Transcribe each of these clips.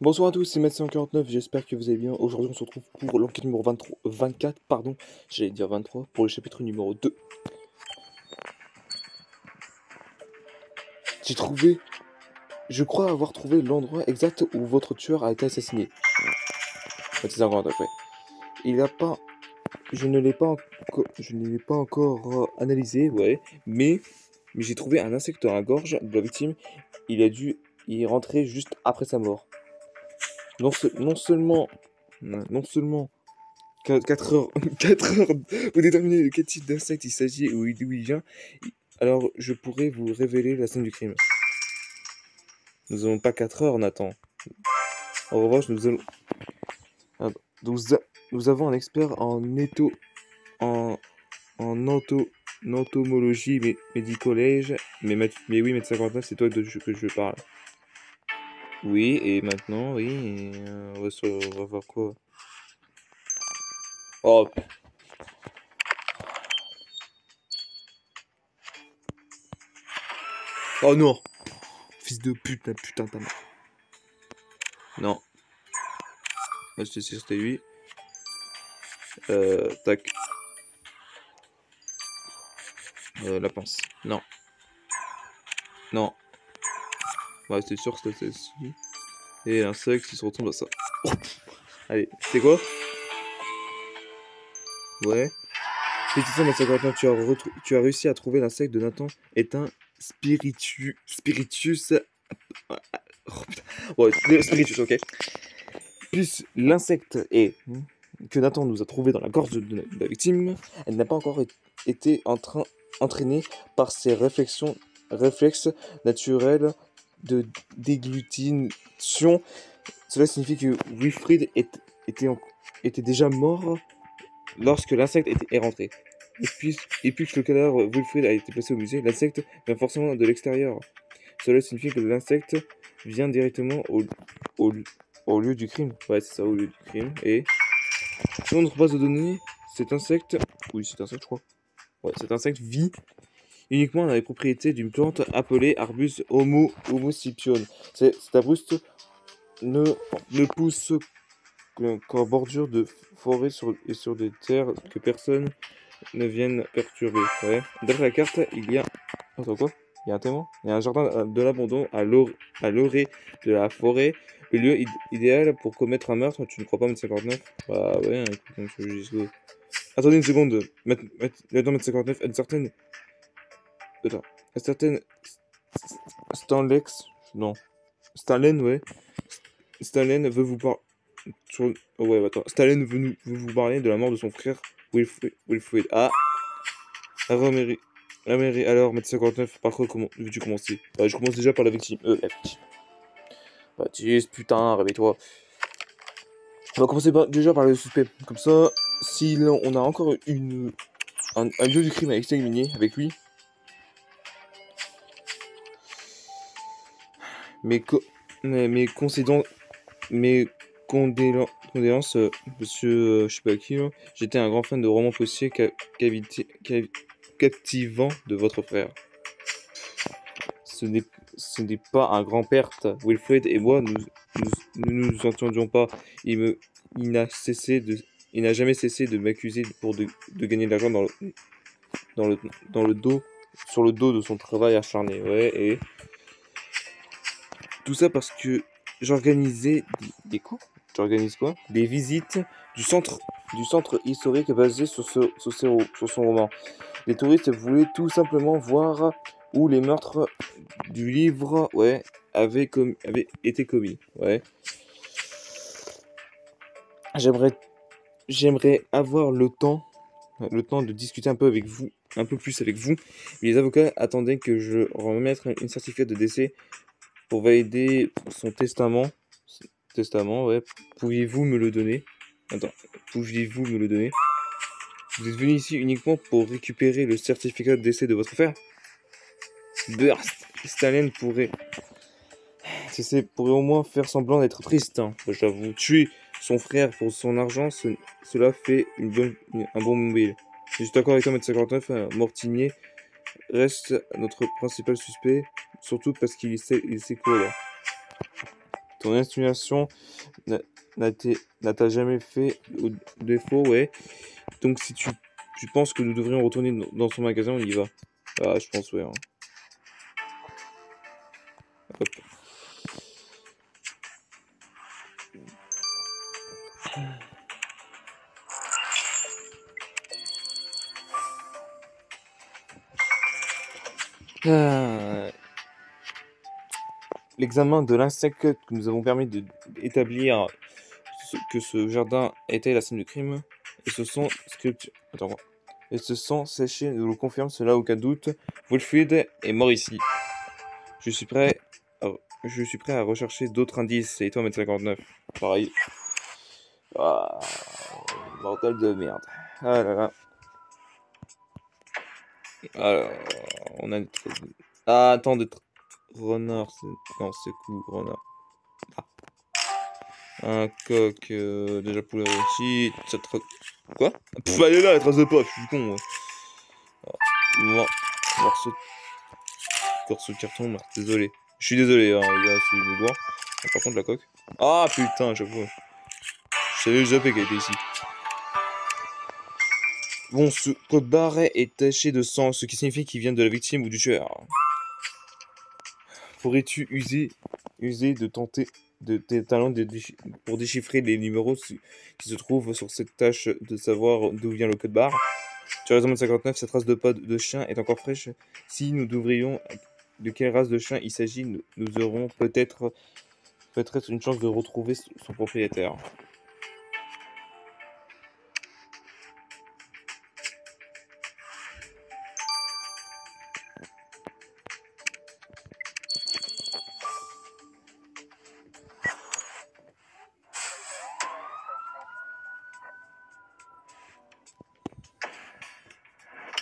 Bonsoir à tous, c'est Matt149, j'espère que vous allez bien. Aujourd'hui, on se retrouve pour l'enquête numéro 24, pardon, j'allais dire 23, pour le chapitre numéro 2. J'ai trouvé, je crois avoir trouvé l'endroit exact où votre tueur a été assassiné. C'est 59, ouais. Il a pas, je ne l'ai pas encore analysé, ouais, mais j'ai trouvé un insecte dans la gorge de la victime. Il a dû y rentrer juste après sa mort. Non seulement 4 heures, 4 heures pour déterminer de quel type d'insecte il s'agit ou d'où il vient. Alors, je pourrais vous révéler la scène du crime. Nous n'avons pas 4 heures, Nathan. En revanche, nous allons... Ah, nous avons un expert en, en entomologie médico-collège. Mais oui, médecin 59, c'est toi que je parle. Oui, et maintenant, oui, on va voir quoi? Oh, oh non! Fils de pute, la putain de ta mère. Non, là, je te sûr c'était lui. Tac. La pince. Non. Non. Ouais, c'était sûr que c'était celui. Et l'insecte qui se retourne à ça. Oh. Allez, c'est quoi? Ouais. Félicitations, Mathieu, tu as réussi à trouver l'insecte de Nathan est un spiritus. Oh, putain. Ouais, spiritus, ok. Plus l'insecte est que Nathan nous a trouvé dans la gorge de la victime, elle n'a pas encore été entraînée par ses réflexes naturels de déglution. Cela signifie que Wilfrid était, était déjà mort lorsque l'insecte est rentré. Et puis que le cadavre Wilfrid a été placé au musée, l'insecte vient forcément de l'extérieur. Cela signifie que l'insecte vient directement au, au lieu du crime. Ouais, c'est ça, au lieu du crime. Et selon notre base de données, cet insecte... Oui, cet insecte, je crois. Ouais, cet insecte vit uniquement dans les propriétés d'une plante appelée arbuste homoscipion. Cet arbuste ne, ne pousse qu'en bordure de forêt et sur des terres que personne ne vienne perturber. Ouais. Derrière la carte, il y a... Attends, quoi? Il y a un témoin? Il y a un jardin de l'abandon à l'orée de la forêt. Le lieu idéal pour commettre un meurtre, tu ne crois pas, m 59? Bah ouais, écoute, donc, attendez une seconde. Lieutenant m 59, une certaine... Attends. Une certaine... Stanlex... Non. Stalin, ouais. Stalin veut vous parler... Oh ouais, attends. Stalin veut vous parler de la mort de son frère Wilfrid. Ah, la mairie. Alors, mètre 59, par quoi veux-tu commencer? Bah, je commence déjà par la victime. La victime. Baptiste, putain, réveille-toi. On va commencer déjà par le suspect. Comme ça, si on a encore un lieu du crime à examiner avec lui, mes, co mes concédants, mes condoléances, monsieur, je sais pas qui, là. J'étais un grand fan de romans policiers captivants de votre frère. Ce n'est pas un grand perte. Wilfred et moi, nous nous entendions pas. Il n'a cessé de, il n'a jamais cessé de m'accuser de gagner de l'argent dans le, dans le dos, sur le dos de son travail acharné. Ouais, et tout ça parce que j'organisais des quoi? J'organise quoi? Des visites du centre, du centre historique basé sur son roman. Les touristes voulaient tout simplement voir où les meurtres du livre, ouais, avaient été commis, ouais. J'aimerais, j'aimerais avoir le temps de discuter un peu avec vous, un peu plus avec vous. Les avocats attendaient que je remette une certificat de décès pour valider son testament. Testament, ouais. Pouviez-vous me le donner? Attends, pouviez-vous me le donner? Vous êtes venu ici uniquement pour récupérer le certificat de décès de votre frère? Burst. Stalin pourrait au moins faire semblant d'être triste, hein. J'avoue, tuer son frère pour son argent, cela fait un bon mobile. Je suis d'accord avec toi, M59, Mortinier reste notre principal suspect, surtout parce il sait quoi là. Ton insinuation n'a t'a jamais fait défaut, ouais. Donc si tu penses que nous devrions retourner dans son magasin, on y va. Ah, je pense, ouais. Hein. Hop. Ah. L'examen de l'insecte que nous avons permis d'établir que ce jardin était la scène du crime et ce sont Attends. Et ce sang séché nous le confirme, cela aucun doute. Wolfried est mort ici. Je suis prêt à rechercher d'autres indices. Et toi, mètre 59. Pareil. Ah, bordel de merde. Ah là là. Alors, on a... Ah, attends, renard. Non, c'est coup, renard. Ah. Un coq, déjà poulet rôti. Quoi? Pff, elle est là, la trace de pas, je suis con. Moi. Morceau de carton, merde, désolé. Je suis désolé, hein, les gars, si je veux boire. Par contre, la coque. Ah putain, j'avoue. Je savais le zappé qu'elle était ici. Bon, ce code barre est taché de sang, ce qui signifie qu'il vient de la victime ou du tueur. Pourrais-tu user de tenter de tes talents pour déchiffrer les numéros qui se trouvent sur cette tâche de savoir d'où vient le code barre? Tu as raison, 59, cette race de pas de chien est encore fraîche. Si nous devrions de quelle race de chien il s'agit, nous aurons peut-être une chance de retrouver son propriétaire.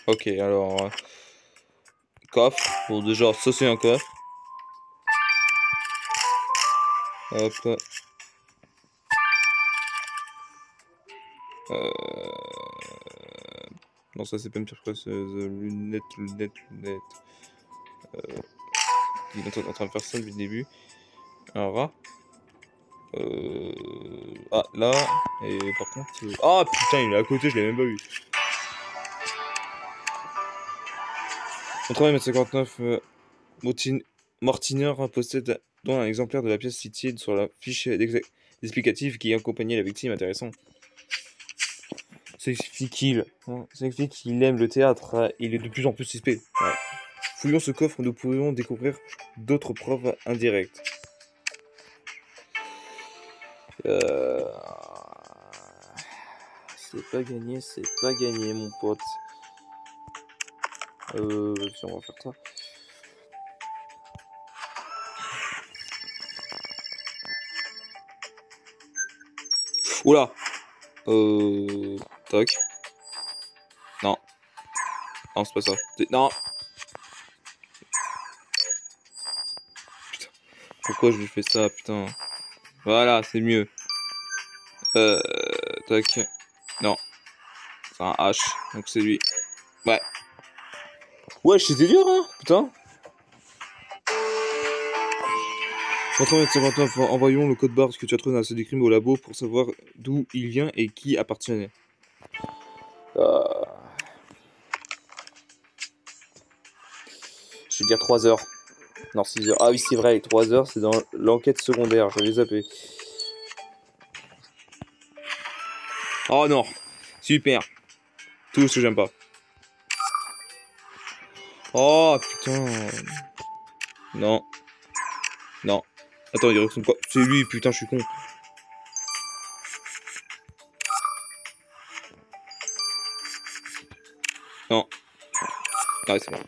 Ok, alors... coffre. Bon, déjà, ça c'est un coffre. Hop. Non, ça c'est pas une surprise. Lunettes. Il est en train de faire ça depuis le début. Un rat. Ah, là. Et par contre... Ah, putain, il est à côté, je l'ai même pas vu. On travaille M59. Mortiner possède donc un exemplaire de la pièce citée sur la fiche explicative qui accompagnait la victime. Intéressant. Ça signifie qu'il aime le théâtre. Il est de plus en plus suspect. Ouais. Fouillons ce coffre, nous pourrions découvrir d'autres preuves indirectes. C'est pas gagné, mon pote. Si on va faire ça. Oula. Tac. Non. Non, c'est pas ça. Non. Putain. Pourquoi je lui fais ça, putain. Voilà, c'est mieux. Tac. Non. C'est un H. Donc c'est lui. Ouais. Ouais, c'était dur, hein. Putain. 59, envoyons le code barre que tu as trouvé dans la salle du crime au labo pour savoir d'où il vient et qui appartenait. Je vais dire 3 heures. Non, 6 heures. Ah oui, c'est vrai, 3 heures, c'est dans l'enquête secondaire. J'avais zappé. Oh non. Super. Tout ce que j'aime pas. Oh putain. Non. Non. Attends, il ressemble quoi? C'est lui, putain, je suis con. Non. Ah, c'est bon.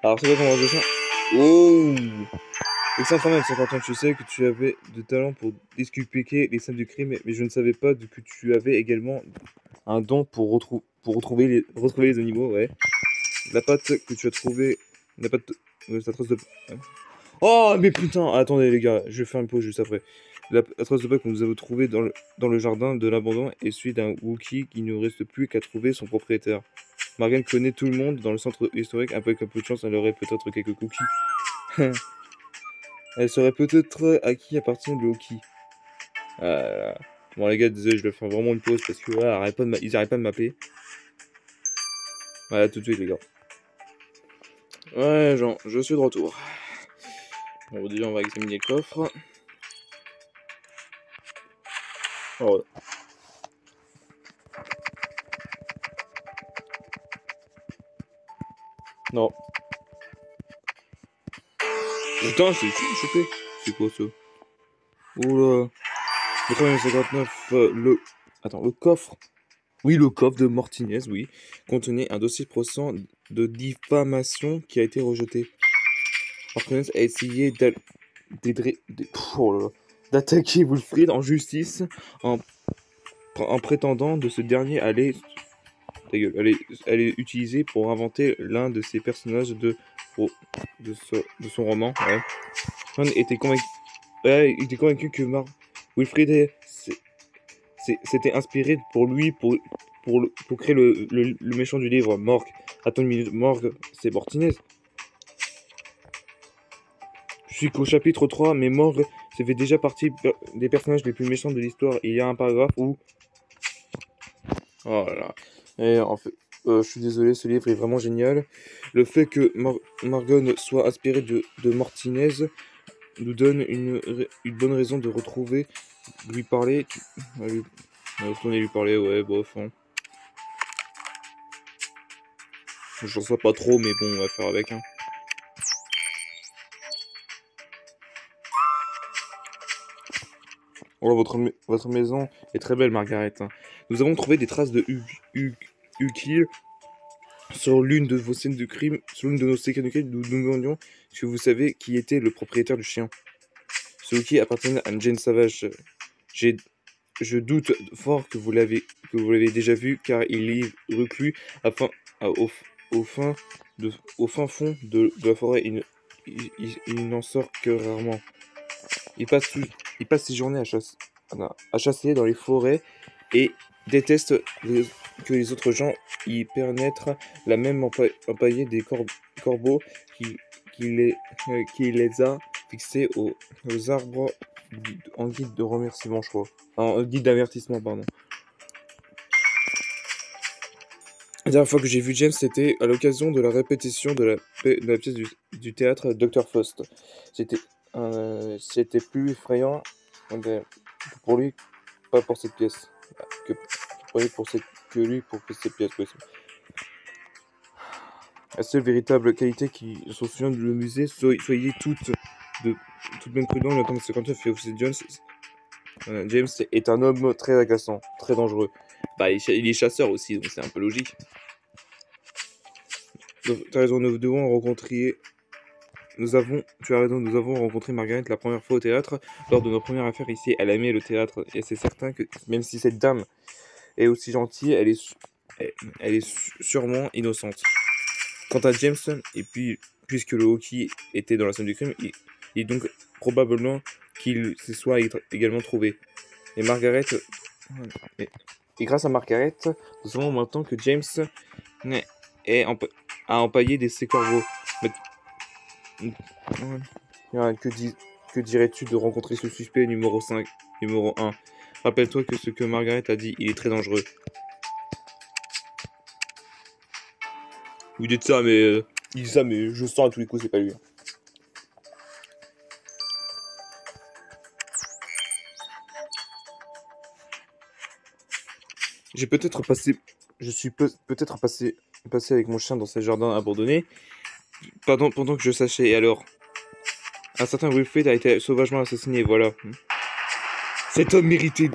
Alors, c'est quoi ton race de chien? Oh! Excentrement, 50 tu sais que tu avais de talent pour expliquer les scènes du crime, mais je ne savais pas que tu avais également un don pour retrouver les animaux, ouais. La patte que tu as trouvée... La patte... la trace de... Oh, mais putain! Attendez, les gars, je vais faire une pause juste après. La trace de pas que nous avons trouvée dans le jardin de l'abandon est celui d'un Wookie qui ne reste plus qu'à trouver son propriétaire. Marianne connaît tout le monde dans le centre historique, avec un peu de chance, elle aurait peut-être quelques cookies. Elle saurait peut-être à qui appartient le hockey. Bon les gars, désolé, je dois faire vraiment une pause parce que voilà, ils arrêtent pas de m'appeler. Voilà, tout de suite les gars. Ouais, Jean, je suis de retour. Bon, déjà, on va examiner le coffre. Oh. Non. Putain, c'est qui chopé? C'est quoi ça? Oula. Le 359, le coffre. Oui, le coffre de Martinez, oui, contenait un dossier de procès de diffamation qui a été rejeté. Martinez a essayé oh là là, d'attaquer Wilfried en justice en prétendant que ce dernier allait utiliser pour inventer l'un de ses personnages de son roman. Ouais. John il était convaincu que Wilfried s'était inspiré pour lui pour créer le méchant du livre. Morgue. Attends une minute, Morgue, c'est Martinez. Je suis qu'au chapitre 3, mais Morgue, ça fait déjà partie des personnages les plus méchants de l'histoire. Il y a un paragraphe où... Oh là là. Et en fait, je suis désolé, ce livre est vraiment génial. Le fait que Morgan soit inspiré de Martinez nous donne une bonne raison de lui parler. Retourner lui parler, ouais, bof. Hein. J'en sais pas trop, mais bon, on va faire avec. Hein. Oh, votre maison est très belle, Margaret. Hein. Nous avons trouvé des traces de Uki sur l'une de vos scènes de crime. Sur l'une de nos scènes de crime, nous demandions si vous savez qui était le propriétaire du chien. Ce Uki appartenait à Jane Savage. Je doute fort que vous l'avez déjà vu, car il est reclus au fin fond de la forêt. Il n'en sort que rarement. Il passe ses journées à chasser dans les forêts et déteste que les autres gens y pénètrent. La même empaillé des corbeaux qui les a fixés aux arbres en guide de remerciement, je crois. En guide d'avertissement, pardon. La dernière fois que j'ai vu James, c'était à l'occasion de la répétition de la pièce du théâtre Dr. Faust. C'était plus effrayant pour lui, pas pour cette pièce, que pour lui pour cette pièce. Oui. La seule véritable qualité qui se souvient du musée, soyez toutes bien prudents, le temps de 59 et officier James est un homme très agaçant, très dangereux. Bah, il est chasseur aussi, donc c'est un peu logique. T'as raison, nous devons rencontrer. Tu as raison, nous avons rencontré Margaret la première fois au théâtre lors de nos premières affaires ici. Elle aimait le théâtre et c'est certain que même si cette dame est aussi gentille, elle est sûrement innocente. Quant à James, et puis puisque le hockey était dans la scène du crime, il est donc probablement qu'il se soit également trouvé. Et Margaret, et grâce à Margaret, nous savons maintenant que James a empaillé ses corbeaux. Que dirais-tu de rencontrer ce suspect numéro 1? Rappelle-toi que ce que Margaret a dit, il est très dangereux. Vous dites ça, mais il dit ça, mais je sens à tous les coups, c'est pas lui. Je suis peut-être passé avec mon chien dans ce jardin abandonné pendant que je sachais. Et alors, un certain Wilfried a été sauvagement assassiné, voilà. Cet homme méritait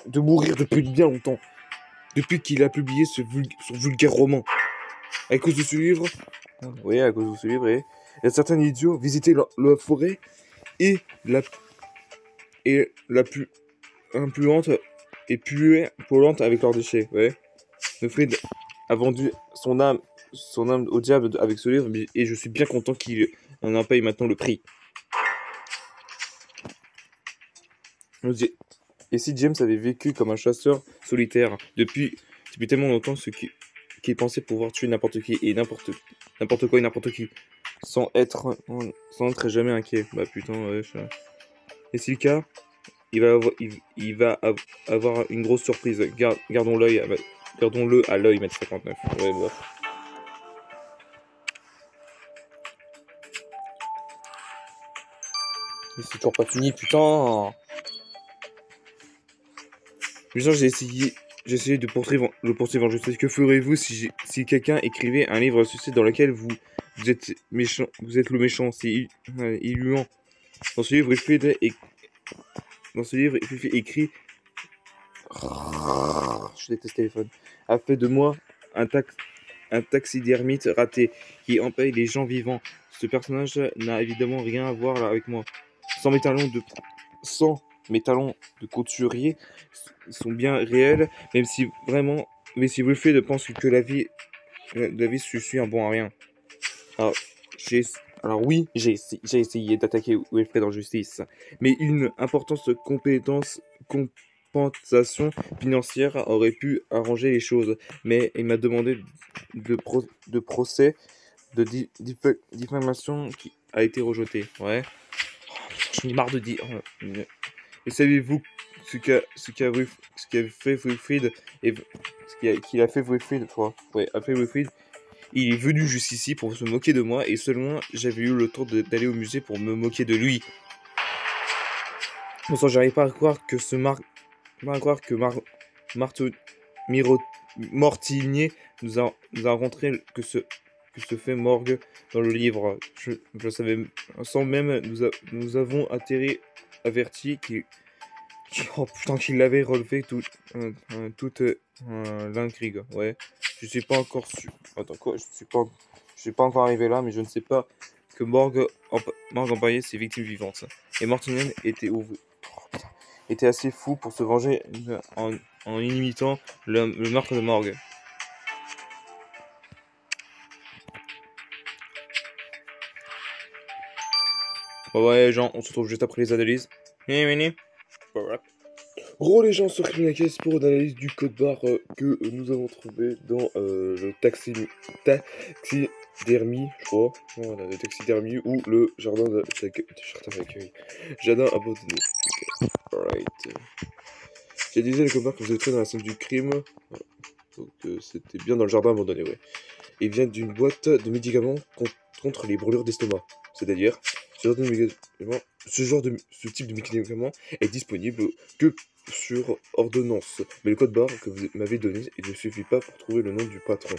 de mourir depuis bien longtemps. Depuis qu'il a publié son vulgaire roman. À cause de ce livre, oui, à cause de ce livre, il y a certains idiots visitaient la forêt et la plus influente et polluante avec leurs déchets. Ouais. Wilfried a vendu son âme au diable avec ce livre et je suis bien content qu'il en paye maintenant le prix. Et si James avait vécu comme un chasseur solitaire depuis tellement longtemps, qu'il pensait pouvoir tuer n'importe qui et n'importe quoi et n'importe qui. sans être jamais inquiet. Bah putain, ouais. Et si le cas, il va avoir une grosse surprise. Gardons-le à l'œil, mètre 59. Ouais, bah. Mais c'est toujours pas fini, putain. Genre, j'ai essayé de le poursuivre en justice. Que ferez-vous si quelqu'un écrivait un livre suicide dans lequel vous êtes méchant, vous êtes le méchant, c'est illuant. Dans ce livre, Fifi écrit, je déteste le téléphone, a fait de moi un, un taxidermite raté qui empaille les gens vivants. Ce personnage n'a évidemment rien à voir là avec moi. Sans sans mes talons de couturier sont bien réels, mais si Wilfried pense que la vie, je suis un bon à rien. Alors, oui, j'ai essayé d'attaquer Wilfred en justice, mais une importante compensation financière aurait pu arranger les choses. Mais il m'a demandé de procès de diffamation qui a été rejeté. Ouais, j'en ai marre de dire. Et savez-vous ce qu'a fait Wilfried et qu'il a fait Wilfried, toi? Ouais, a fait Wilfried. Il est venu juste ici pour se moquer de moi et seulement j'avais eu le temps d'aller au musée pour me moquer de lui. Bon sang, j'arrive pas à croire que Marte Mortinier nous a rencontré que ce fait morgue dans le livre. Je savais, sans même nous avons averti oh putain, qu'il l'avait relevé toute l'intrigue. Ouais, je suis pas encore sûr. Attends quoi, je suis pas encore arrivé là, mais je ne sais pas que Morgue empaillait ses victimes vivantes. Et Mortinen était assez fou pour se venger en imitant le meurtre de Morgue. Bon, ouais, les gens, on se retrouve juste après les analyses. Les gens sur Criminal pour une analyse du code barre que nous avons trouvé dans le taxidermie, je crois. Voilà, le taxidermie ou le jardin d'accueil. Jardin abandonné. Okay. Alright. J'ai dit le code barre que vous avez trouvé dans la scène du crime. Voilà. Donc c'était bien dans le jardin abandonné, ouais. Il vient d'une boîte de médicaments contre les brûlures d'estomac. C'est-à-dire, ce type de médicament est disponible que sur ordonnance. Mais le code barre que vous m'avez donné ne suffit pas pour trouver le nom du patron.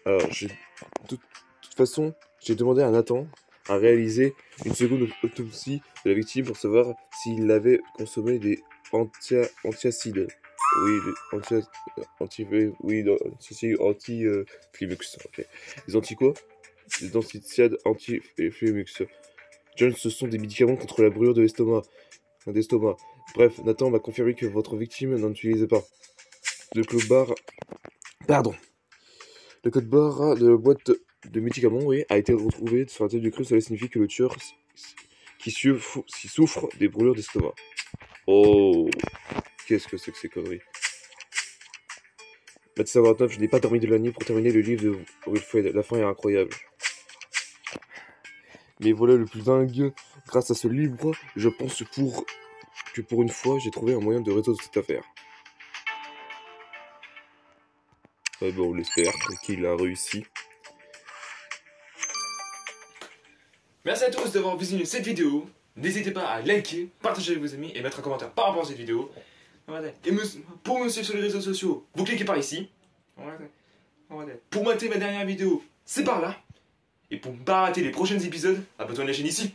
Alors, de toute façon, j'ai demandé à Nathan à réaliser une seconde autopsie de la victime pour savoir s'il avait consommé des antiacides. Oui, anti-Flumux. Ok. Les anti quoi? Les antiacides anti-Flumux. John, ce sont des médicaments contre la brûlure de l'estomac. Bref, Nathan m'a confirmé que votre victime n'en utilisait pas. Le code barre de la boîte de médicaments, oui, a été retrouvé sur la tête du crime. Cela signifie que le tueur qui souffre des brûlures d'estomac. Oh, qu'est-ce que c'est que ces conneries? Mathis 29, je n'ai pas dormi de la nuit pour terminer le livre de Wilfred. La fin est incroyable. Mais voilà le plus dingue. Grâce à ce livre, je pense que pour une fois, j'ai trouvé un moyen de résoudre cette affaire. Ouais, bon, on l'espère qu'il a réussi. Merci à tous d'avoir visionné cette vidéo. N'hésitez pas à liker, partager avec vos amis et mettre un commentaire par rapport à cette vidéo. Et pour me suivre sur les réseaux sociaux, vous cliquez par ici. Pour mater ma dernière vidéo, c'est par là. Et pour ne pas rater les prochains épisodes, abonne-toi à la chaîne ici.